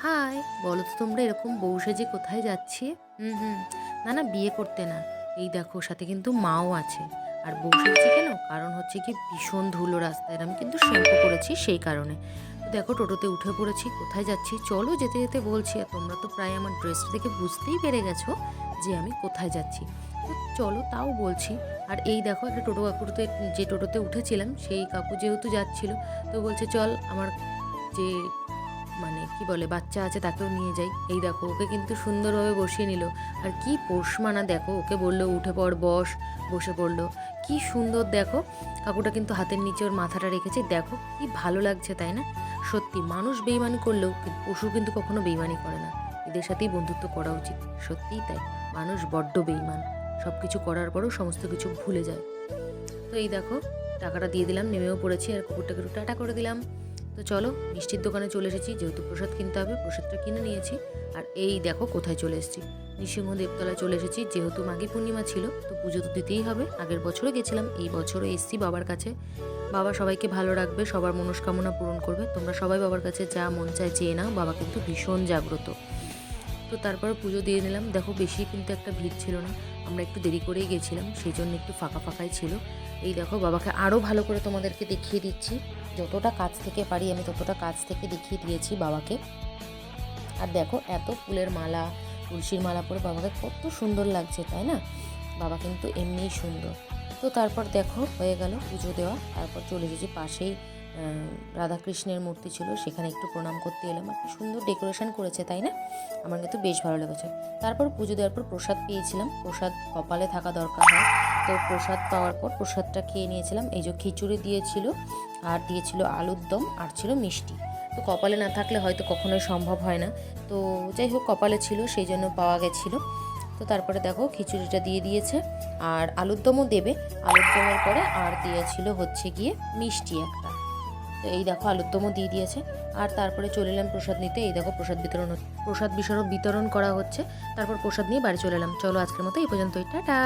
High, বলো তো তোমরা এরকম বউ সেজে কোথায় যাচ্ছি? না না, বিয়ে করতে না। এই দেখো, সাথে কিন্তু মাও আছে। আর বউ সেজেছি কেন? কারণ হচ্ছে কি, ভীষণ ধুলো রাস্তায়, আর আমি কিন্তু শ্যাম্পু করেছি সেই কারণে। তো দেখো, টোটোতে উঠে পড়েছি। কোথায় যাচ্ছি চলো, যেতে যেতে বলছি। আর তোমরা তো প্রায় আমার ড্রেসটা দেখে বুঝতেই পেরে গেছো যে আমি কোথায় যাচ্ছি। তো চলো, তাও বলছি। আর এই দেখো, একটা টোটো কাকুতে, যে টোটোতে উঠেছিলাম সেই কাকু যেহেতু যাচ্ছিল, তো বলছে চল আমার যে মানে কি বলে বাচ্চা আছে তাকেও নিয়ে যাই। এই দেখো, ওকে কিন্তু সুন্দরভাবে বসিয়ে নিল। আর কি পোষ মানা দেখো, ওকে বললো উঠে পড়, বস, বসে পড়লো। কি সুন্দর দেখো, কাকুটা কিন্তু হাতের নিচে ওর মাথাটা রেখেছে। দেখো কি ভালো লাগছে, তাই না? সত্যি, মানুষ বেইমানি করলেও পশু কিন্তু কখনো বেইমানি করে না। এদের সাথেই বন্ধুত্ব করা উচিত। সত্যিই তাই, মানুষ বড্ড বেইমান, সব কিছু করার পরও সমস্ত কিছু ভুলে যায়। তো এই দেখো, টাকাটা দিয়ে দিলাম, নেমেও পড়েছি। আর কুকুরটাকে একটু টাটা করে দিলাম। তো চলো, মিষ্টির দোকানে চলে এসেছি, যেহেতু প্রসাদ কিনতে হবে, প্রসাদটা কিনে নিয়েছি। আর এই দেখো কোথায় চলে এসেছি, নৃসিংহ দেবতলায় চলে এসেছি। যেহেতু মাঘী পূর্ণিমা ছিল, তো পুজো তো দিতেই হবে। আগের বছরও গেছিলাম, এই বছরও এসেছি বাবার কাছে। বাবা সবাইকে ভালো রাখবে, সবার মনস্কামনা পূরণ করবে। তোমরা সবাই বাবার কাছে যা মন চায় চেয়ে নাও, বাবা কিন্তু ভীষণ জাগ্রত। তো তারপর পুজো দিয়ে নিলাম। দেখো, বেশি কিন্তু একটা ভিড় ছিল না, আমরা একটু দেরি করেই গেছিলাম, সেই জন্য একটু ফাঁকা ফাঁকাই ছিল। এই দেখো, বাবাকে আরও ভালো করে তোমাদেরকে দেখিয়ে দিচ্ছি। যতটা কাছ থেকে পারি আমি ততটা কাছ থেকে দেখিয়ে দিয়েছি বাবাকে। আর দেখো, এত ফুলের মালা, তুলসীর মালা পরে বাবাকে কত সুন্দর লাগছে, তাই না? বাবা কিন্তু এমনিই সুন্দর। তো তারপর দেখো, হয়ে গেল পুজো দেওয়া। তারপর চলে এসেছি, পাশেই রাধাকৃষ্ণের মূর্তি ছিল, সেখানে একটু প্রণাম করতে এলাম। আর কি সুন্দর ডেকোরেশন করেছে, তাই না? আমার কিন্তু বেশ ভালো লেগেছে। তারপর পুজো দেওয়ার পর প্রসাদ পেয়েছিলাম। প্রসাদ কপালে থাকা দরকার হয়, তো প্রসাদ পাওয়ার পর প্রসাদটা খেয়ে নিয়েছিলাম। এই যে খিচুড়ি দিয়েছিল, আর দিয়েছিল আলুর দম, আর ছিল মিষ্টি। তো কপালে না থাকলে হয়তো কখনোই সম্ভব হয় না, তো যাই হোক, কপালে ছিল সেই জন্য পাওয়া গেছিলো। তো তারপরে দেখো, খিচুড়িটা দিয়ে দিয়েছে, আর আলুর দমও দেবে। আলুর দমের পরে আর দিয়েছিল হচ্ছে গিয়ে মিষ্টি একটা। তো এই দেখো, আলুর দমও দিয়ে দিয়েছে। আর তারপরে চলে এলাম প্রসাদ নিতে। এই দেখো, প্রসাদ বিতরণ করা হচ্ছে। তারপর প্রসাদ নিয়ে বাড়ি চলে এলাম। চলো, আজকের মতো এই পর্যন্তই, টাটা।